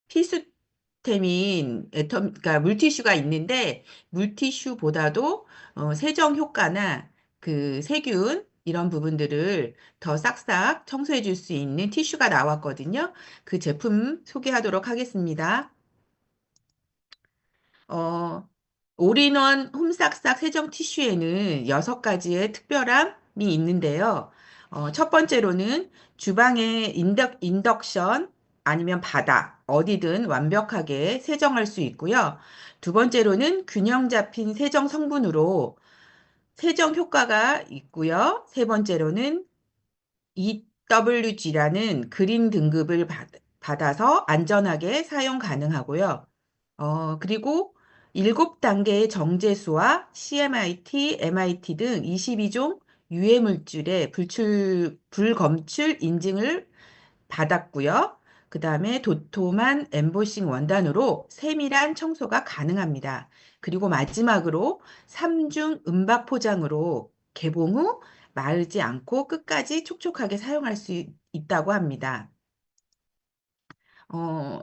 필수템인 그러니까 물티슈가 있는데, 물티슈보다도 세정 효과나 그 세균 이런 부분들을 더 싹싹 청소해 줄 수 있는 티슈가 나왔거든요. 그 제품 소개하도록 하겠습니다. 어, 올인원 홈싹싹 세정 티슈에는 6가지의 특별함이 있는데요. 첫 번째로는 주방의 인덕션 아니면 바닥, 어디든 완벽하게 세정할 수 있고요. 두 번째로는 균형 잡힌 세정 성분으로 세정 효과가 있고요. 세 번째로는 EWG라는 그린 등급을 받아서 안전하게 사용 가능하고요. 그리고 7단계의 정제수와 CMIT, MIT 등 22종 유해 물질의 불검출 인증을 받았고요. 그 다음에 도톰한 엠보싱 원단으로 세밀한 청소가 가능합니다. 그리고 마지막으로 3중 음박 포장으로 개봉 후 마르지 않고 끝까지 촉촉하게 사용할 수 있다고 합니다. 어,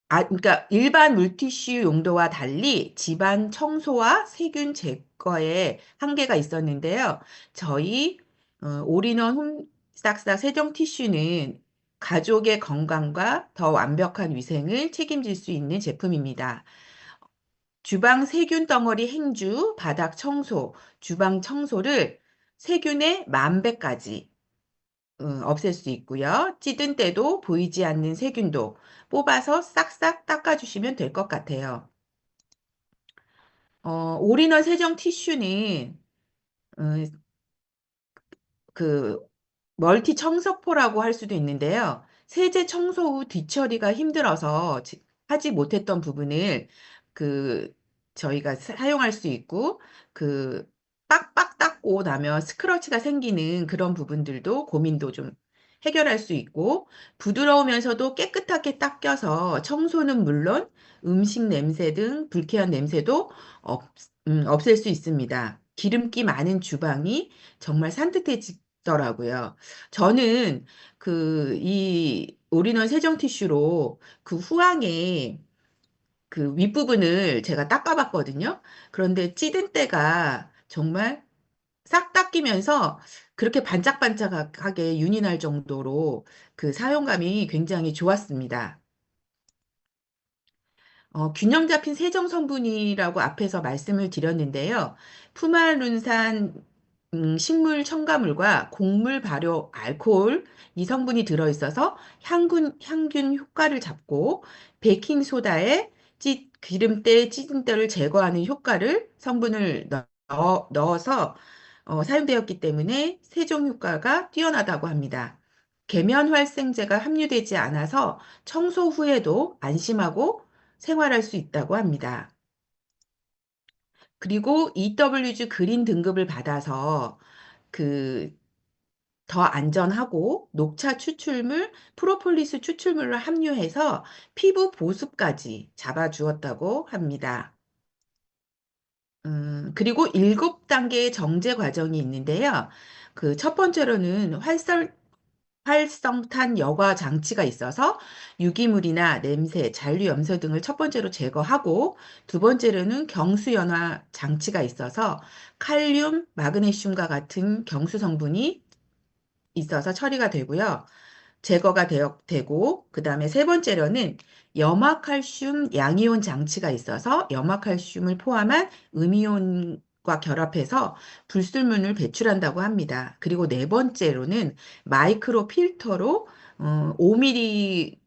그러니까 일반 물티슈 용도와 달리 집안 청소와 세균 제거에 한계가 있었는데요. 저희 올인원 홈싹싹 세정 티슈는 가족의 건강과 더 완벽한 위생을 책임질 수 있는 제품입니다. 주방 세균 덩어리 행주, 바닥 청소, 주방 청소를 세균의 10,000배까지 없앨 수 있고요. 찌든 때도 보이지 않는 세균도 뽑아서 싹싹 닦아주시면 될 것 같아요. 올인원 세정 티슈는 어, 그 멀티 청소포라고 할 수도 있는데요. 세제 청소 후 뒤처리가 힘들어서 하지 못했던 부분을 그 저희가 사용할 수 있고 그 빡빡 닦고 나면 스크러치가 생기는 그런 부분들도 고민도 좀 해결할 수 있고 부드러우면서도 깨끗하게 닦여서 청소는 물론 음식 냄새 등 불쾌한 냄새도 없앨 수 있습니다. 기름기 많은 주방이 정말 산뜻해지더라고요. 저는 이 올인원 세정 티슈로 그 후항에 그 윗부분을 제가 닦아봤거든요. 그런데 찌든 때가 정말 싹 닦이면서 그렇게 반짝반짝하게 윤이 날 정도로 그 사용감이 굉장히 좋았습니다. 균형 잡힌 세정 성분이라고 앞에서 말씀을 드렸는데요. 푸말룬산 식물 첨가물과 곡물 발효 알코올 이 성분이 들어있어서 향균 효과를 잡고 베이킹 소다에 기름때 찌든때를 제거하는 효과를 성분을 넣어서 사용되었기 때문에 세정 효과가 뛰어나다고 합니다. 계면 활성제가 함유되지 않아서 청소 후에도 안심하고 생활할 수 있다고 합니다. 그리고 EWG 그린 등급을 받아서 그 더 안전하고 녹차 추출물, 프로폴리스 추출물을 함유해서 피부 보습까지 잡아주었다고 합니다. 그리고 7단계의 정제 과정이 있는데요. 그 첫 번째로는 활성탄 여과 장치가 있어서 유기물이나 냄새, 잔류 염소 등을 첫 번째로 제거하고 두 번째로는 경수연화 장치가 있어서 칼륨, 마그네슘과 같은 경수 성분이 있어서 처리가 되고요. 되고 그다음에 세 번째로는 염화칼슘 양이온 장치가 있어서 염화칼슘을 포함한 음이온과 결합해서 불순물을 배출한다고 합니다. 그리고 네 번째로는 마이크로 필터로 5mm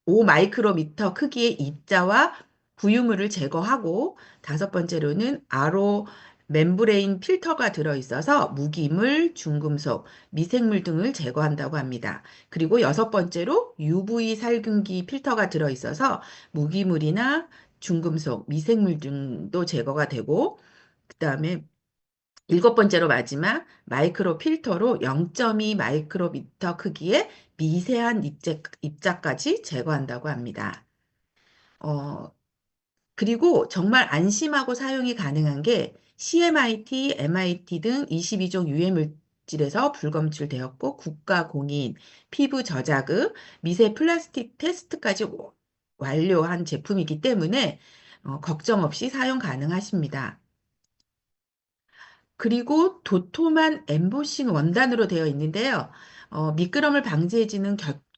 5 마이크로미터 크기의 입자와 부유물을 제거하고 다섯 번째로는 RO 멤브레인 필터가 들어있어서 무기물, 중금속, 미생물 등을 제거한다고 합니다. 그리고 여섯 번째로 UV 살균기 필터가 들어있어서 무기물이나 중금속, 미생물 등도 제거가 되고 그다음에 일곱 번째로 마지막 마이크로 필터로 0.2 마이크로미터 크기의 미세한 입자까지 제거한다고 합니다. 어, 그리고 정말 안심하고 사용이 가능한 게 CMIT, MIT 등 22종 유해 물질에서 불검출되었고 국가 공인, 피부 저자극, 미세 플라스틱 테스트까지 완료한 제품이기 때문에 걱정 없이 사용 가능하십니다. 그리고 도톰한 엠보싱 원단으로 되어 있는데요. 미끄럼을 방지해주는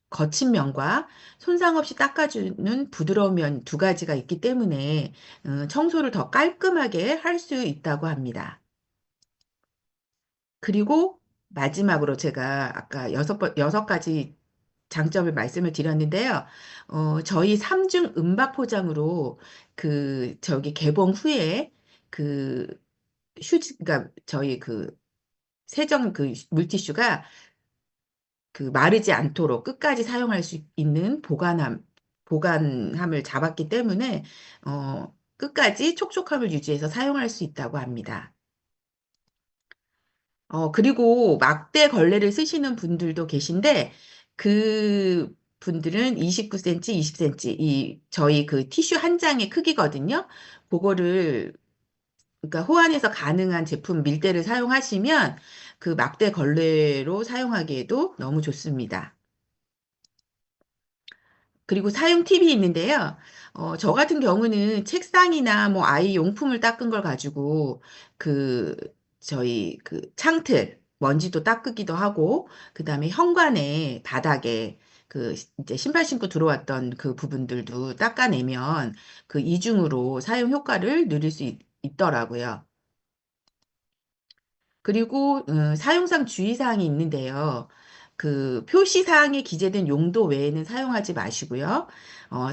거친 면과 손상 없이 닦아주는 부드러운 면 두 가지가 있기 때문에 청소를 더 깔끔하게 할 수 있다고 합니다. 그리고 마지막으로 제가 아까 여섯 가지 장점을 말씀을 드렸는데요. 저희 3중 음박 포장으로 저기 개봉 후에 그 그러니까 저희 세정 물티슈가 마르지 않도록 끝까지 사용할 수 있는 보관함을 잡았기 때문에, 끝까지 촉촉함을 유지해서 사용할 수 있다고 합니다. 그리고 막대 걸레를 쓰시는 분들도 계신데, 그 분들은 29cm, 20cm, 저희 티슈 한 장의 크기거든요. 그거를 그러니까 호환해서 가능한 제품 밀대를 사용하시면 그 막대 걸레로 사용하기에도 너무 좋습니다. 그리고 사용 팁이 있는데요. 저 같은 경우는 책상이나 뭐 아이 용품을 닦은 걸 가지고 그 저희 창틀 먼지도 닦기도 하고 그다음에 현관에 바닥에 이제 신발 신고 들어왔던 그 부분들도 닦아내면 이중으로 사용 효과를 누릴 수 있더라고요. 그리고 사용상 주의사항이 있는데요. 표시사항에 기재된 용도 외에는 사용하지 마시고요.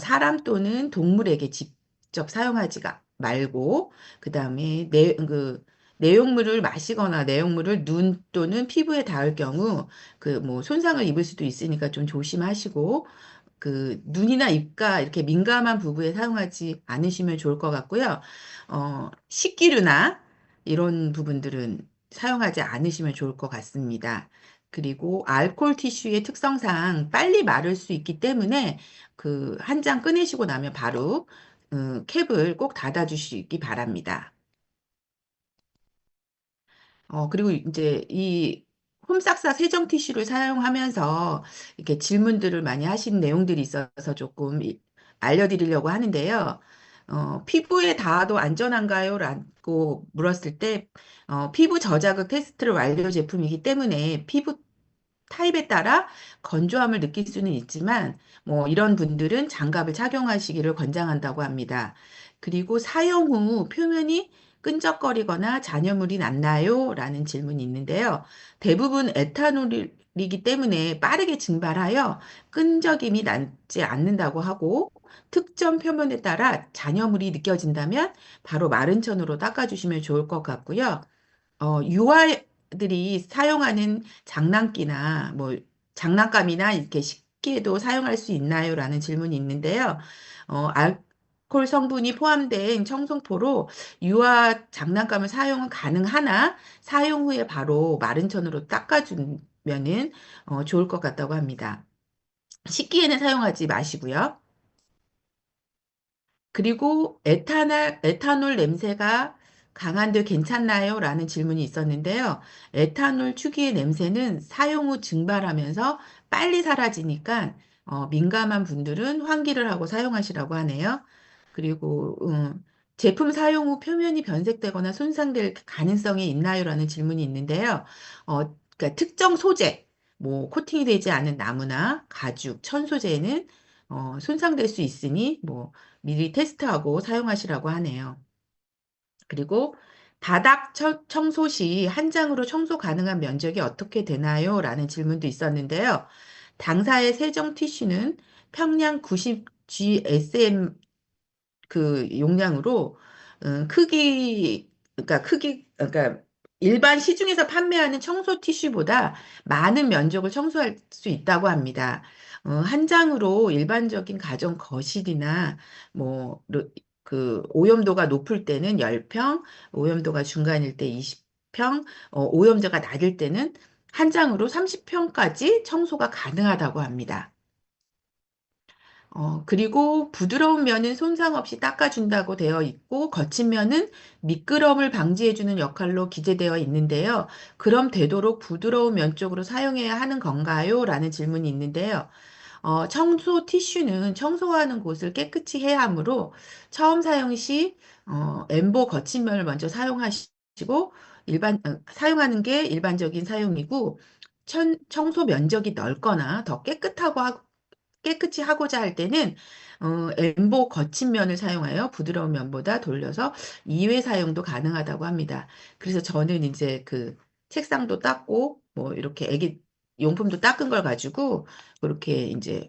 사람 또는 동물에게 직접 사용하지 말고, 그 다음에 내용물을 마시거나 내용물을 눈 또는 피부에 닿을 경우 뭐 손상을 입을 수도 있으니까 좀 조심하시고, 눈이나 입가 이렇게 민감한 부부에 사용하지 않으시면 좋을 것 같고요. 식기류나 이런 부분들은 사용하지 않으시면 좋을 것 같습니다. 그리고 알코올 티슈의 특성상 빨리 마를 수 있기 때문에 한 장 꺼내시고 나면 바로 캡을 꼭 닫아주시기 바랍니다. 그리고 이제 이 홈삭사 세정 티슈를 사용하면서 이렇게 질문들을 많이 하신 내용들이 있어서 조금 알려드리려고 하는데요. 피부에 닿아도 안전한가요? 라고 물었을 때, 피부 저자극 테스트를 완료 제품이기 때문에 피부 타입에 따라 건조함을 느낄 수는 있지만, 뭐, 이런 분들은 장갑을 착용하시기를 권장한다고 합니다. 그리고 사용 후 표면이 끈적거리거나 잔여물이 났나요? 라는 질문이 있는데요. 대부분 에탄올이기 때문에 빠르게 증발하여 끈적임이 남지 않는다고 하고, 특정 표면에 따라 잔여물이 느껴진다면 바로 마른 천으로 닦아주시면 좋을 것 같고요. 유아들이 사용하는 장난기나 뭐 장난감이나 이렇게 식기에도 사용할 수 있나요? 라는 질문이 있는데요. 알코올 성분이 포함된 청소포로 유아 장난감을 사용은 가능하나 사용 후에 바로 마른 천으로 닦아주면은 좋을 것 같다고 합니다. 식기에는 사용하지 마시고요. 그리고 에탄올 냄새가 강한데 괜찮나요? 라는 질문이 있었는데요. 에탄올 특유의 냄새는 사용 후 증발하면서 빨리 사라지니까 민감한 분들은 환기를 하고 사용하시라고 하네요. 그리고 제품 사용 후 표면이 변색되거나 손상될 가능성이 있나요? 라는 질문이 있는데요. 그러니까 특정 소재, 뭐 코팅이 되지 않은 나무나 가죽, 천 소재는 손상될 수 있으니 뭐 미리 테스트하고 사용하시라고 하네요. 그리고 바닥 청소 시 한 장으로 청소 가능한 면적이 어떻게 되나요? 라는 질문도 있었는데요. 당사의 세정 티슈는 평량 90 GSM 용량으로 그러니까 일반 시중에서 판매하는 청소 티슈보다 많은 면적을 청소할 수 있다고 합니다. 한 장으로 일반적인 가정 거실이나 뭐 오염도가 높을 때는 10평, 오염도가 중간일 때 20평, 오염도가 낮을 때는 한 장으로 30평까지 청소가 가능하다고 합니다. 그리고 부드러운 면은 손상 없이 닦아준다고 되어 있고, 거친 면은 미끄럼을 방지해주는 역할로 기재되어 있는데요. 그럼 되도록 부드러운 면 쪽으로 사용해야 하는 건가요? 라는 질문이 있는데요. 청소 티슈는 청소하는 곳을 깨끗이 해야 하므로 처음 사용 시 엠보 거친면을 먼저 사용하시고 사용하는 게 일반적인 사용이고 청소 면적이 넓거나 더 깨끗이 하고자 할 때는 엠보 거친 면을 사용하여 부드러운 면보다 돌려서 2회 사용도 가능하다고 합니다. 그래서 저는 이제 그 책상도 닦고 뭐 이렇게 애기 용품도 닦은 걸 가지고 그렇게 이제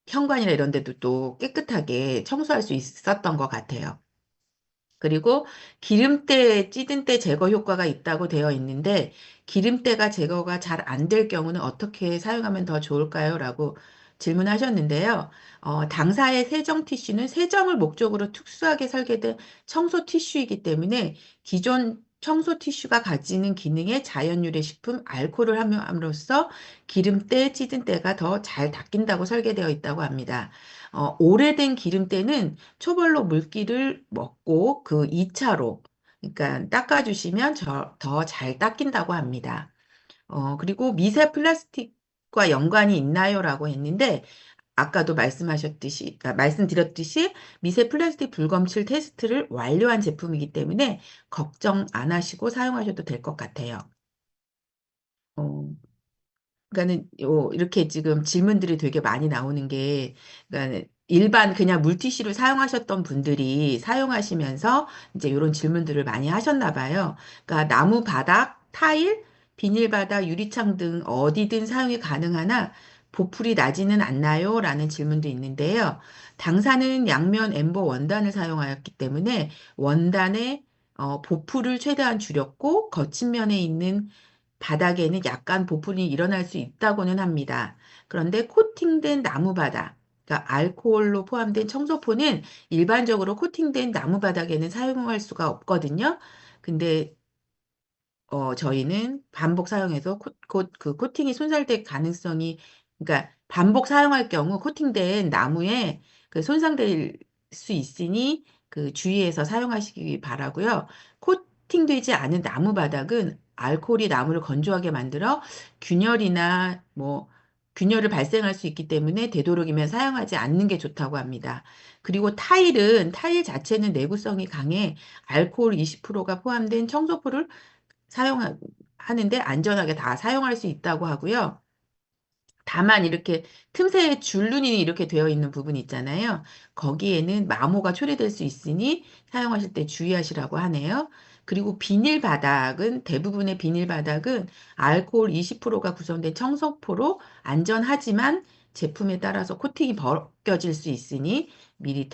현관이나 이런 데도 또 깨끗하게 청소할 수 있었던 것 같아요. 그리고 기름때, 찌든 때 제거 효과가 있다고 되어 있는데 기름때가 제거가 잘 안 될 경우는 어떻게 사용하면 더 좋을까요? 라고 질문하셨는데요. 당사의 세정 티슈는 세정을 목적으로 특수하게 설계된 청소 티슈이기 때문에 기존 청소 티슈가 가지는 기능의 자연 유래 식품 알코올을 함으로써 기름때, 찌든 때가 더 잘 닦인다고 설계되어 있다고 합니다. 오래된 기름때는 초벌로 물기를 먹고 그 2차로 그러니까 닦아주시면 더 잘 닦인다고 합니다. 그리고 미세 플라스틱과 연관이 있나요? 라고 했는데 아까도 말씀드렸듯이 미세 플라스틱 불검출 테스트를 완료한 제품이기 때문에 걱정 안 하시고 사용하셔도 될 것 같아요. 어, 그러니까는 이렇게 지금 질문들이 되게 많이 나오는 게 그러니까 일반 그냥 물티슈를 사용하셨던 분들이 사용하시면서 이제 이런 질문들을 많이 하셨나 봐요. 그러니까 나무 바닥, 타일, 비닐 바닥, 유리창 등 어디든 사용이 가능하나 보풀이 나지는 않나요? 라는 질문도 있는데요. 당사는 양면 엠보 원단을 사용하였기 때문에 원단에 보풀을 최대한 줄였고 거친 면에 있는 바닥에는 약간 보풀이 일어날 수 있다고는 합니다. 그런데 코팅된 나무 바닥, 그러니까 알코올로 포함된 청소포는 일반적으로 코팅된 나무 바닥에는 사용할 수가 없거든요. 근데 저희는 반복 사용해서 그 코팅이 손살될 가능성이, 그러니까 반복 사용할 경우 코팅된 나무에 그 손상될 수 있으니 그 주의해서 사용하시기 바라고요. 코팅되지 않은 나무 바닥은 알코올이 나무를 건조하게 만들어 균열을 발생할 수 있기 때문에 되도록이면 사용하지 않는 게 좋다고 합니다. 그리고 타일 자체는 내구성이 강해 알코올 20%가 포함된 청소포를 사용하는데 안전하게 다 사용할 수 있다고 하고요. 다만 이렇게 틈새에 줄눈이 이렇게 되어 있는 부분 있잖아요. 거기에는 마모가 초래될 수 있으니 사용하실 때 주의하시라고 하네요. 그리고 대부분의 비닐 바닥은 알코올 20%가 구성된 청소포로 안전하지만 제품에 따라서 코팅이 벗겨질 수 있으니 미리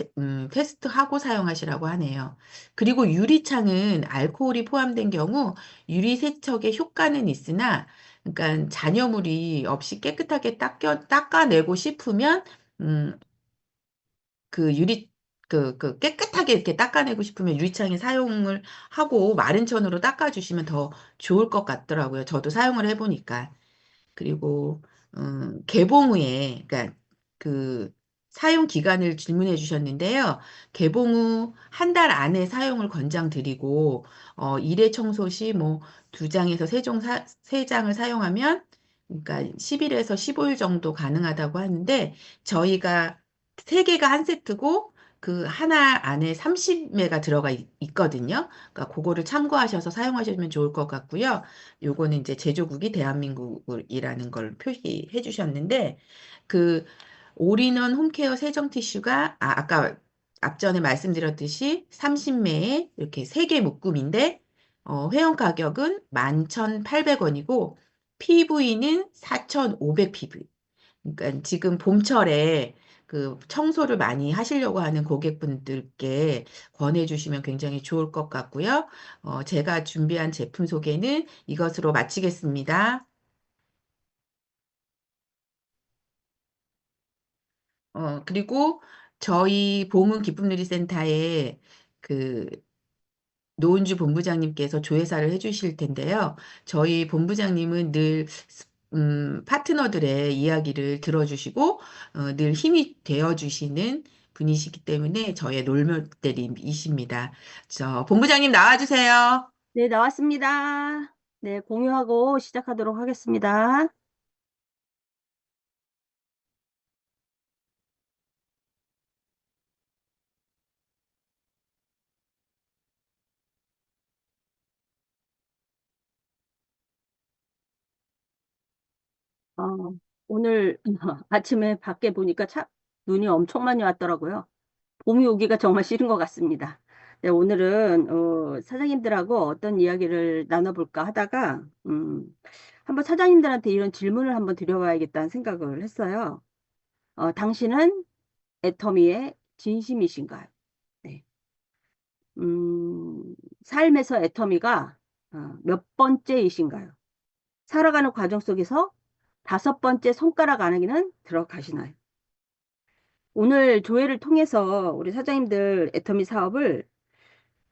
테스트하고 사용하시라고 하네요. 그리고 유리창은 알코올이 포함된 경우 유리 세척의 효과는 있으나 그러니까 잔여물이 없이 깨끗하게 닦아내고 싶으면, 음, 그 유리, 깨끗하게 이렇게 닦아내고 싶으면 유리창에 사용을 하고 마른 천으로 닦아주시면 더 좋을 것 같더라고요. 저도 사용을 해보니까. 그리고 개봉 후에 그러니까 그 사용 기간을 질문해 주셨는데요. 개봉 후 한 달 안에 사용을 권장드리고 일회 청소 시 뭐 두 장에서 세 장을 사용하면 그러니까 10일에서 15일 정도 가능하다고 하는데 저희가 세 개가 한 세트고 그 하나 안에 30매가 들어가 있거든요. 그러니까 그거를 참고하셔서 사용하시면 좋을 것 같고요. 요거는 이제 제조국이 대한민국이라는 걸 표시해 주셨는데, 그 올인원 홈케어 세정 티슈가, 아까 앞전에 말씀드렸듯이 30매에 이렇게 3개 묶음인데, 회원 가격은 11,800원이고, PV는 4,500 PV. 그러니까 지금 봄철에 그 청소를 많이 하시려고 하는 고객분들께 권해주시면 굉장히 좋을 것 같고요. 제가 준비한 제품 소개는 이것으로 마치겠습니다. 그리고 저희 보문 기쁨누리센터에 그 노은주 본부장님께서 조회사를 해주실 텐데요. 저희 본부장님은 늘 파트너들의 이야기를 들어주시고 늘 힘이 되어주시는 분이시기 때문에 저의 롤모델이십니다. 본부장님 나와주세요. 네, 나왔습니다. 네, 공유하고 시작하도록 하겠습니다. 어, 오늘 아침에 밖에 보니까 눈이 엄청 많이 왔더라고요. 봄이 오기가 정말 싫은 것 같습니다. 네, 오늘은 사장님들하고 어떤 이야기를 나눠볼까 하다가 한번 사장님들한테 이런 질문을 한번 드려봐야겠다는 생각을 했어요. 당신은 애터미의 진심이신가요? 네. 삶에서 애터미가 몇 번째이신가요? 살아가는 과정 속에서 다섯 번째 손가락 안에는 들어가시나요? 오늘 조회를 통해서 우리 사장님들 애터미 사업을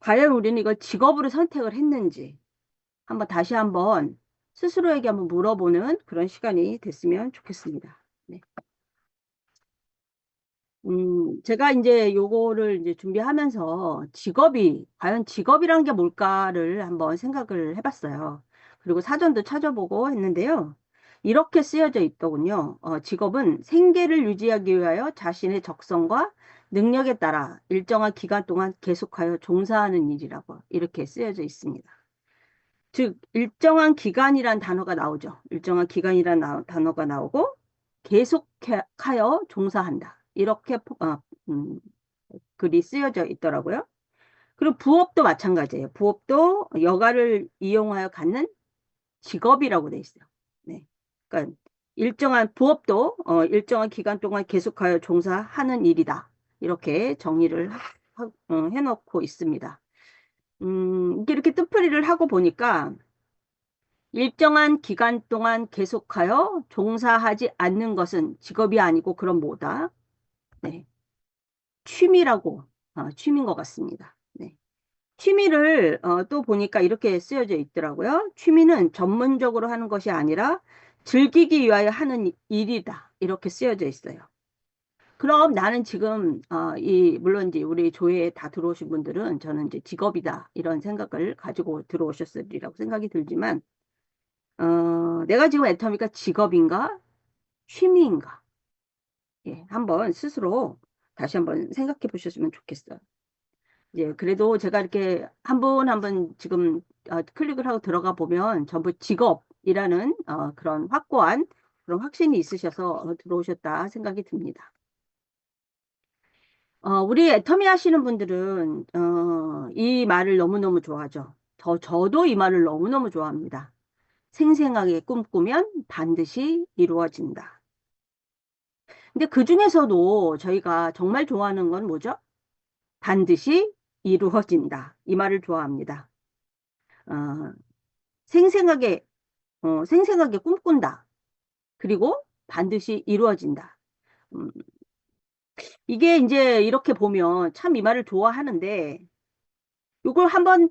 과연 우리는 이걸 직업으로 선택을 했는지 다시 한번 스스로에게 한번 물어보는 그런 시간이 됐으면 좋겠습니다. 네. 제가 이제 요거를 이제 준비하면서 과연 직업이란 게 뭘까를 한번 생각을 해봤어요. 그리고 사전도 찾아보고 했는데요. 이렇게 쓰여져 있더군요. 직업은 생계를 유지하기 위하여 자신의 적성과 능력에 따라 일정한 기간 동안 계속하여 종사하는 일이라고 이렇게 쓰여져 있습니다. 즉, 일정한 기간이란 단어가 나오죠. 일정한 기간이란 단어가 나오고 계속하여 종사한다. 이렇게 글이 쓰여져 있더라고요. 그리고 부업도 마찬가지예요. 부업도 여가를 이용하여 갖는 직업이라고 돼 있어요. 네. 그러니까 일정한 부업도 일정한 기간 동안 계속하여 종사하는 일이다. 이렇게 정의를 해놓고 있습니다. 이렇게 뜻풀이를 하고 보니까 일정한 기간 동안 계속하여 종사하지 않는 것은 직업이 아니고 그럼 뭐다? 네. 취미라고, 취미인 것 같습니다. 네. 취미를 또 보니까 이렇게 쓰여져 있더라고요. 취미는 전문적으로 하는 것이 아니라 즐기기 위하여 하는 일이다. 이렇게 쓰여져 있어요. 그럼 나는 지금 물론 이제 우리 조회에 다 들어오신 분들은 저는 이제 직업이다 이런 생각을 가지고 들어오셨으리라고 생각이 들지만 내가 지금 애터미가 직업인가 취미인가 예, 한번 스스로 다시 한번 생각해 보셨으면 좋겠어요. 예, 그래도 제가 이렇게 한 분 한 분 지금 클릭을 하고 들어가 보면 전부 직업이라는 그런 확고한 그런 확신이 있으셔서 들어오셨다 생각이 듭니다. 우리 애터미 하시는 분들은 이 말을 너무너무 좋아하죠. 저도 이 말을 너무너무 좋아합니다. 생생하게 꿈꾸면 반드시 이루어진다. 근데 그 중에서도 저희가 정말 좋아하는 건 뭐죠? 반드시 이루어진다. 이 말을 좋아합니다. 어, 생생하게, 생생하게 꿈꾼다. 그리고 반드시 이루어진다. 음, 이게 이제 이렇게 보면 참 이 말을 좋아하는데, 이걸 한번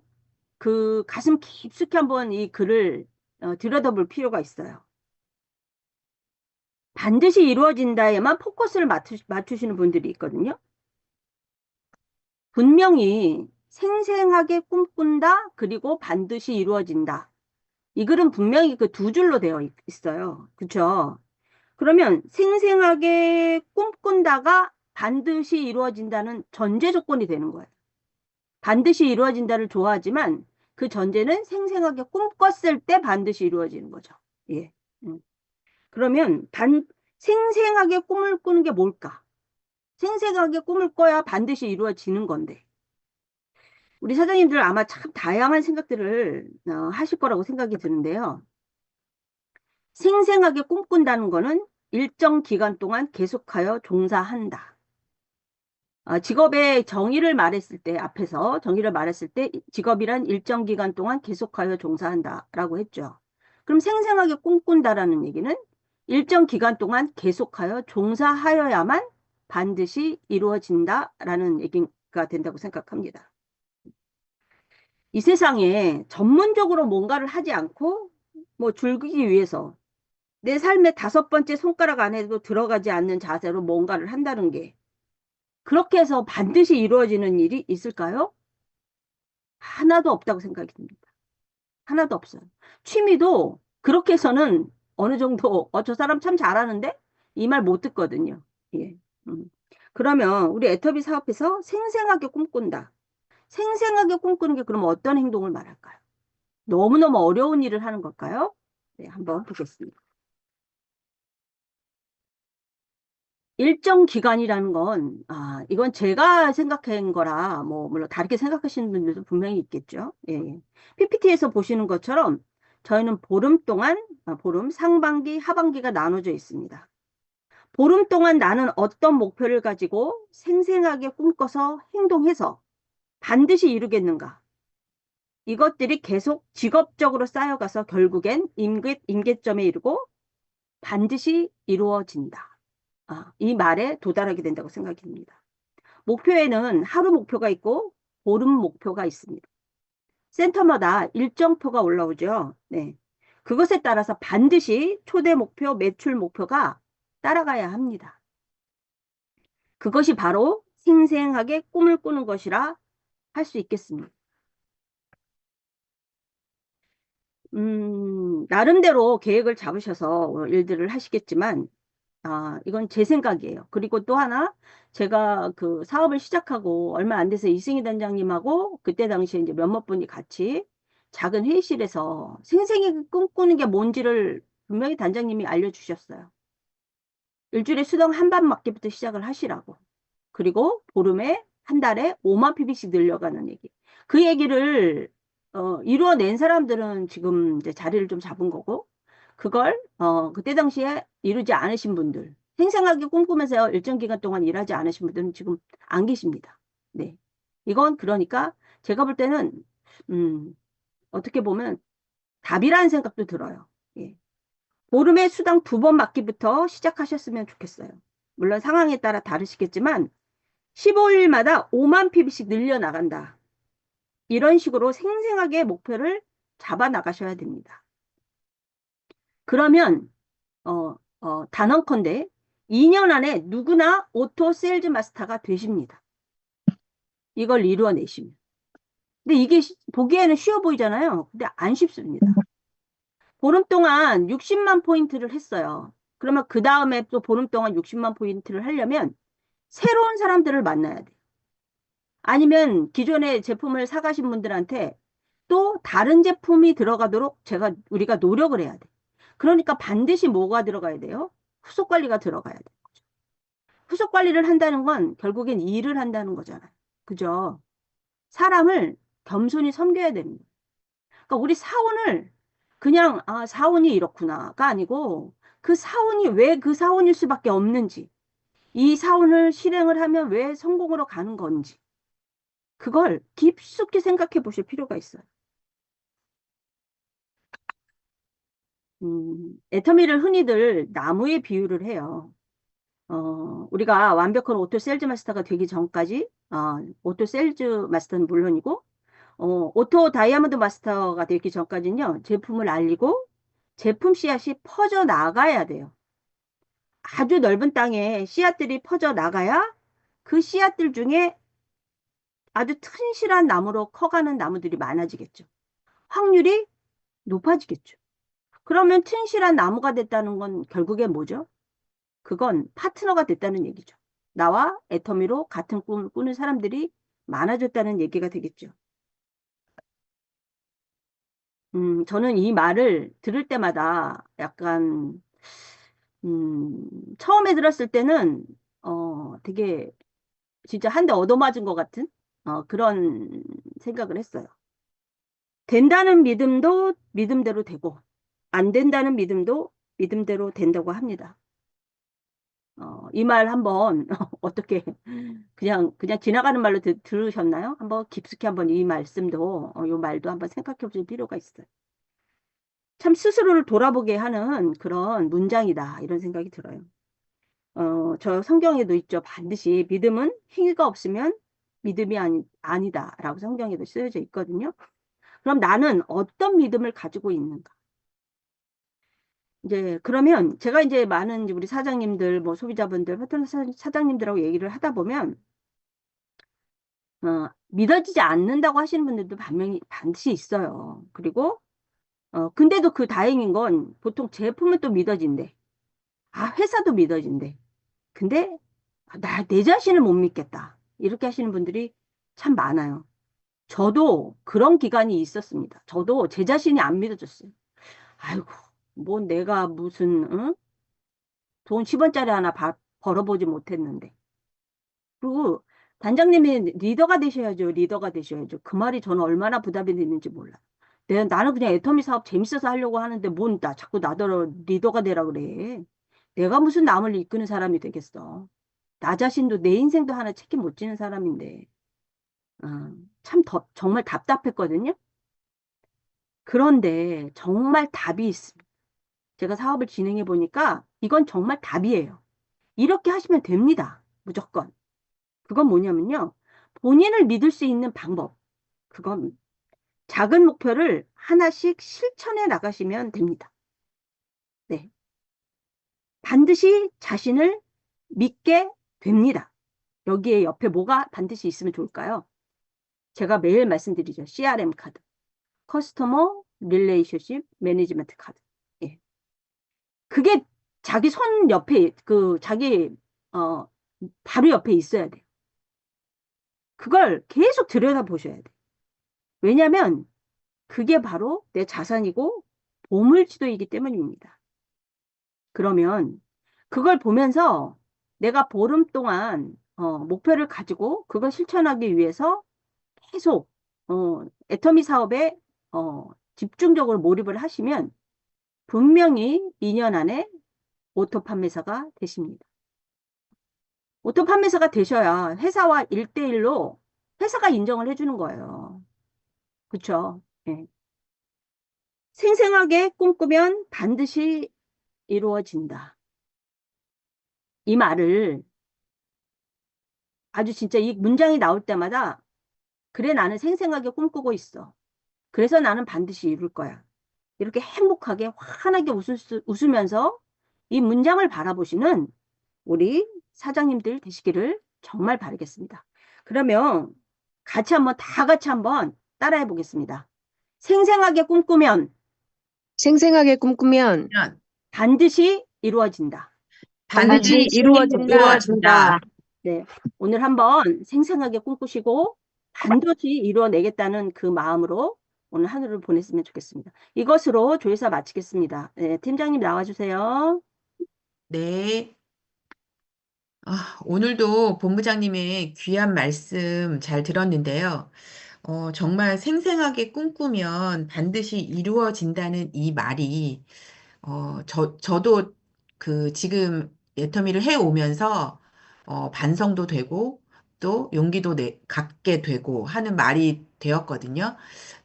그 가슴 깊숙이 한번 이 글을 들여다볼 필요가 있어요. 반드시 이루어진다에만 포커스를 맞추시는 분들이 있거든요. 분명히 생생하게 꿈꾼다, 그리고 반드시 이루어진다. 이 글은 분명히 그 두 줄로 되어 있어요. 그쵸? 그러면 생생하게 꿈꾼다가 반드시 이루어진다는 전제 조건이 되는 거예요. 반드시 이루어진다를 좋아하지만 그 전제는 생생하게 꿈꿨을 때 반드시 이루어지는 거죠. 예. 그러면 생생하게 꿈을 꾸는 게 뭘까? 생생하게 꿈을 꿔야 반드시 이루어지는 건데. 우리 사장님들 아마 참 다양한 생각들을 하실 거라고 생각이 드는데요. 생생하게 꿈꾼다는 거는 일정 기간 동안 계속하여 종사한다. 직업의 정의를 말했을 때, 앞에서 정의를 말했을 때 직업이란 일정 기간 동안 계속하여 종사한다라고 했죠. 그럼 생생하게 꿈꾼다라는 얘기는 일정 기간 동안 계속하여 종사하여야만 반드시 이루어진다라는 얘기가 된다고 생각합니다. 이 세상에 전문적으로 뭔가를 하지 않고 뭐 즐기기 위해서 내 삶의 다섯 번째 손가락 안에도 들어가지 않는 자세로 뭔가를 한다는 게 그렇게 해서 반드시 이루어지는 일이 있을까요? 하나도 없다고 생각이 듭니다. 하나도 없어요. 취미도 그렇게 해서는 어느 정도 저 사람 참 잘하는데 이 말 못 듣거든요. 예. 그러면 우리 애터비 사업에서 생생하게 꿈꾼다. 생생하게 꿈꾸는 게 그럼 어떤 행동을 말할까요? 너무너무 어려운 일을 하는 걸까요? 네, 한번 보겠습니다. 일정 기간이라는 건, 이건 제가 생각한 거라, 뭐, 물론 다르게 생각하시는 분들도 분명히 있겠죠. 예, 예. PPT에서 보시는 것처럼 저희는 보름 동안, 보름, 상반기, 하반기가 나눠져 있습니다. 보름 동안 나는 어떤 목표를 가지고 생생하게 꿈꿔서 행동해서 반드시 이루겠는가? 이것들이 계속 직업적으로 쌓여가서 결국엔 임계점에 이르고 반드시 이루어진다. 이 말에 도달하게 된다고 생각이 듭니다. 목표에는 하루 목표가 있고 보름 목표가 있습니다. 센터마다 일정표가 올라오죠. 네. 그것에 따라서 반드시 초대 목표, 매출 목표가 따라가야 합니다. 그것이 바로 생생하게 꿈을 꾸는 것이라 할 수 있겠습니다. 나름대로 계획을 잡으셔서 일들을 하시겠지만, 이건 제 생각이에요. 그리고 또 하나, 제가 그 사업을 시작하고 얼마 안 돼서 이승희 단장님하고 그때 당시에 이제 몇몇 분이 같이 작은 회의실에서 생생히 꿈꾸는 게 뭔지를 분명히 단장님이 알려주셨어요. 일주일에 수당 한 반 맞기부터 시작을 하시라고. 그리고 보름에 한 달에 5만 PB씩 늘려가는 얘기. 그 얘기를 이루어낸 사람들은 지금 이제 자리를 좀 잡은 거고, 그걸 그때 당시에 이루지 않으신 분들, 생생하게 꿈꾸면서 일정 기간 동안 일하지 않으신 분들은 지금 안 계십니다. 네. 이건 그러니까 제가 볼 때는 어떻게 보면 답이라는 생각도 들어요. 예. 보름에 수당 2번 맞기부터 시작하셨으면 좋겠어요. 물론 상황에 따라 다르시겠지만 15일마다 5만 PB씩 늘려나간다. 이런 식으로 생생하게 목표를 잡아 나가셔야 됩니다. 그러면 단언컨대 2년 안에 누구나 오토 세일즈 마스터가 되십니다. 이걸 이루어내시면. 근데 이게 보기에는 쉬워 보이잖아요. 근데 안 쉽습니다. 보름 동안 60만 포인트를 했어요. 그러면 그 다음에 또 보름 동안 60만 포인트를 하려면 새로운 사람들을 만나야 돼요. 아니면 기존의 제품을 사가신 분들한테 또 다른 제품이 들어가도록 우리가 노력을 해야 돼. 그러니까 반드시 뭐가 들어가야 돼요? 후속 관리가 들어가야 돼. 후속 관리를 한다는 건 결국엔 일을 한다는 거잖아요. 그죠? 사람을 겸손히 섬겨야 되는 거예요. 그러니까 우리 사원을 그냥 사원이 이렇구나가 아니고 그 사원이 왜 그 사원일 수밖에 없는지, 이 사원을 실행을 하면 왜 성공으로 가는 건지, 그걸 깊숙이 생각해 보실 필요가 있어요. 애터미를 흔히들 나무에 비유를 해요. 우리가 완벽한 오토 세일즈 마스터가 되기 전까지, 오토 세일즈 마스터는 물론이고, 오토 다이아몬드 마스터가 되기 전까지는요, 제품을 알리고 제품 씨앗이 퍼져 나가야 돼요. 아주 넓은 땅에 씨앗들이 퍼져 나가야 그 씨앗들 중에 아주 튼실한 나무로 커가는 나무들이 많아지겠죠. 확률이 높아지겠죠. 그러면 튼실한 나무가 됐다는 건 결국에 뭐죠? 그건 파트너가 됐다는 얘기죠. 나와 애터미로 같은 꿈을 꾸는 사람들이 많아졌다는 얘기가 되겠죠. 저는 이 말을 들을 때마다 약간, 처음에 들었을 때는, 되게 진짜 한 대 얻어맞은 것 같은, 그런 생각을 했어요. 된다는 믿음도 믿음대로 되고, 안 된다는 믿음도 믿음대로 된다고 합니다. 이 말 한번 어떻게 그냥 지나가는 말로 들으셨나요? 한번 깊숙이 한번 이 말씀도 이 말도 한번 생각해 보실 필요가 있어요. 참 스스로를 돌아보게 하는 그런 문장이다 이런 생각이 들어요. 저 성경에도 있죠. 반드시 믿음은 행위가 없으면 믿음이 아니다라고 성경에도 쓰여져 있거든요. 그럼 나는 어떤 믿음을 가지고 있는가? 이제 그러면 제가 이제 많은 이제 우리 사장님들 뭐 소비자분들 파트너 사장님들하고 얘기를 하다 보면 믿어지지 않는다고 하시는 분들도 분명히 반드시 있어요. 그리고 근데도 그 다행인 건 보통 제품은 또 믿어진대. 회사도 믿어진대. 근데 내 자신을 못 믿겠다. 이렇게 하시는 분들이 참 많아요. 저도 그런 기간이 있었습니다. 저도 제 자신이 안 믿어졌어요. 아이고, 뭐 내가 무슨 돈 10원짜리 하나 벌어보지 못했는데. 그리고 단장님이 리더가 되셔야죠. 리더가 되셔야죠. 그 말이 저는 얼마나 부담이 되는지 몰라. 나는 그냥 애터미 사업 재밌어서 하려고 하는데 뭔 자꾸 나더러 리더가 되라 그래. 내가 무슨 남을 이끄는 사람이 되겠어. 나 자신도 내 인생도 하나 책임 못 지는 사람인데. 참 정말 답답했거든요. 그런데 정말 답이 있습니다. 제가 사업을 진행해 보니까 이건 정말 답이에요. 이렇게 하시면 됩니다. 무조건. 그건 뭐냐면요. 본인을 믿을 수 있는 방법. 그건 작은 목표를 하나씩 실천해 나가시면 됩니다. 네. 반드시 자신을 믿게 됩니다. 여기에 옆에 뭐가 반드시 있으면 좋을까요? 제가 매일 말씀드리죠. CRM 카드. 커스터머 릴레이션십 매니지먼트 카드. 예. 그게 자기 손 옆에, 자기, 어, 바로 옆에 있어야 돼요. 그걸 계속 들여다보셔야 돼요. 왜냐면, 그게 바로 내 자산이고 보물지도이기 때문입니다. 그러면 그걸 보면서 내가 보름 동안 목표를 가지고 그걸 실천하기 위해서 계속 애터미 사업에 집중적으로 몰입을 하시면 분명히 2년 안에 오토 판매사가 되십니다. 오토 판매사가 되셔야 회사와 1대1로 회사가 인정을 해주는 거예요. 그렇죠? 예. 생생하게 꿈꾸면 반드시 이루어진다. 이 말을 아주 진짜 이 문장이 나올 때마다 그래 나는 생생하게 꿈꾸고 있어. 그래서 나는 반드시 이룰 거야. 이렇게 행복하게 환하게 웃으면서 이 문장을 바라보시는 우리 사장님들 되시기를 정말 바라겠습니다. 그러면 다 같이 한번 따라해 보겠습니다. 생생하게 꿈꾸면 생생하게 꿈꾸면 그러면 반드시 이루어진다. 반드시 반드시 이루어진다. 이루어진다. 네, 오늘 한번 생생하게 꿈꾸시고 반드시 이루어내겠다는 그 마음으로 오늘 하루를 보냈으면 좋겠습니다. 이것으로 조회사 마치겠습니다. 네, 팀장님 나와주세요. 네. 오늘도 본부장님의 귀한 말씀 잘 들었는데요. 정말 생생하게 꿈꾸면 반드시 이루어진다는 이 말이, 저도 지금 애터미를 해오면서, 반성도 되고, 또 용기도 갖게 되고 하는 말이 되었거든요.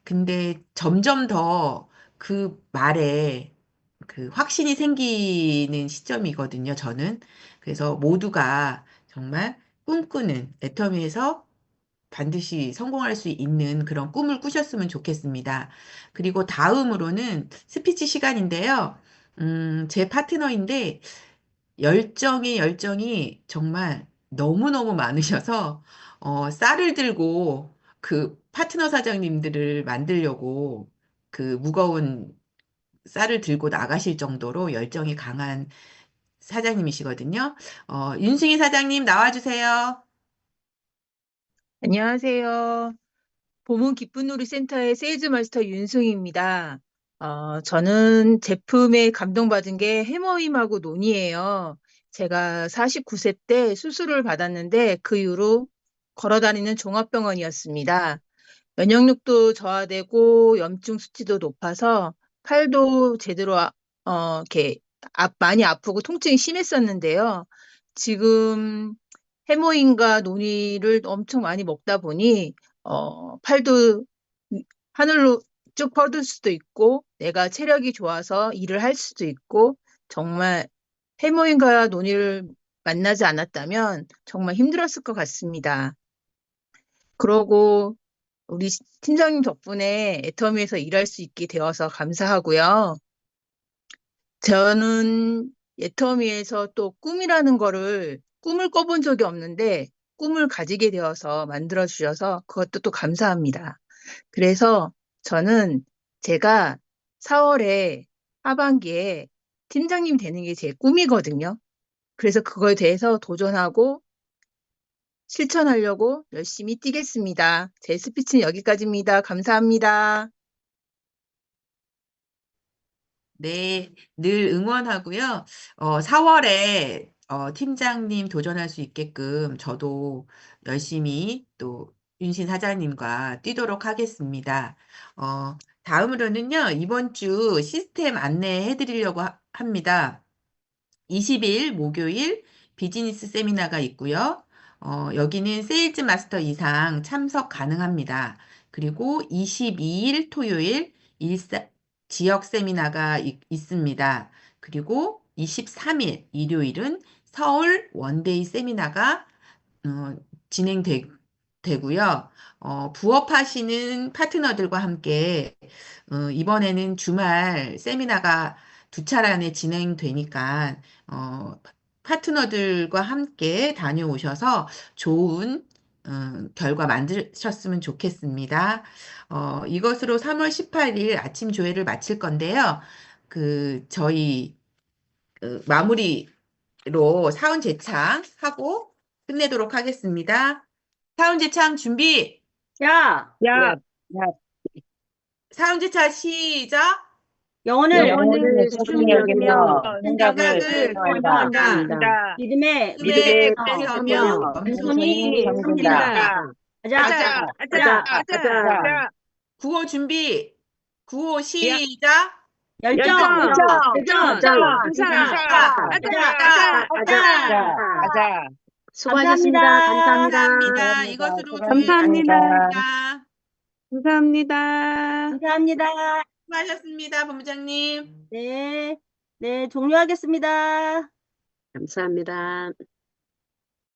근데 점점 더 그 말에 확신이 생기는 시점이거든요, 저는. 그래서 모두가 정말 꿈꾸는 애터미에서 반드시 성공할 수 있는 그런 꿈을 꾸셨으면 좋겠습니다. 그리고 다음으로는 스피치 시간인데요. 제 파트너인데 열정이 정말 너무너무 많으셔서 쌀을 들고 그 파트너 사장님들을 만들려고 무거운 쌀을 들고 나가실 정도로 열정이 강한 사장님이시거든요. 윤승희 사장님 나와주세요. 안녕하세요. 봄은 기쁜 놀이 센터의 세일즈 마스터 윤승희입니다. 저는 제품에 감동받은 게 해머임하고 논이에요. 제가 49세 때 수술을 받았는데 그 이후로 걸어다니는 종합병원이었습니다. 면역력도 저하되고 염증 수치도 높아서 팔도 제대로 이렇게 많이 아프고 통증이 심했었는데요. 지금 해모인과 논이를 엄청 많이 먹다 보니 팔도 하늘로 쭉 뻗을 수도 있고 내가 체력이 좋아서 일을 할 수도 있고 정말 해모인과 논이를 만나지 않았다면 정말 힘들었을 것 같습니다. 그러고 우리 팀장님 덕분에 애터미에서 일할 수 있게 되어서 감사하고요. 저는 애터미에서 또 꿈을 꿔본 적이 없는데 꿈을 가지게 되어서 만들어 주셔서 그것도 또 감사합니다. 그래서 저는 제가 4월에 하반기에 팀장님 되는 게 제 꿈이거든요. 그래서 그거에 대해서 도전하고 실천하려고 열심히 뛰겠습니다. 제 스피치는 여기까지입니다. 감사합니다. 네, 늘 응원하고요. 4월에 팀장님 도전할 수 있게끔 저도 열심히 또 윤신 사장님과 뛰도록 하겠습니다. 다음으로는요, 이번 주 시스템 안내해 드리려고 합니다. 20일 목요일 비즈니스 세미나가 있고요. 여기는 세일즈 마스터 이상 참석 가능합니다. 그리고 22일 토요일 지역 세미나가 있습니다. 그리고 23일 일요일은 서울 원데이 세미나가 진행되고요. 부업하시는 파트너들과 함께 이번에는 주말 세미나가 두 차례 진행되니까 파트너들과 함께 다녀오셔서 좋은 결과 만드셨으면 좋겠습니다. 이것으로 3월 18일 아침 조회를 마칠 건데요. 저희 마무리로 사운 제창하고 끝내도록 하겠습니다. 사운 제창 준비! 야, 야, 사운 제창 시작! 영혼을 영혼을 소중히 여기며 생각을 생각을 다합니다. 믿음의 믿음에 서 서며 며 겸손히 섬긴다. 가자. 가자. 구호 준비. 구호 시작. 열정. 가자. 수고하셨습니다. 감사합니다. 감사합니다. 이것으로 감사합니다. 마치겠습니다. 감사합니다. 수고하셨습니다, 본부장님. 네, 종료하겠습니다. 감사합니다.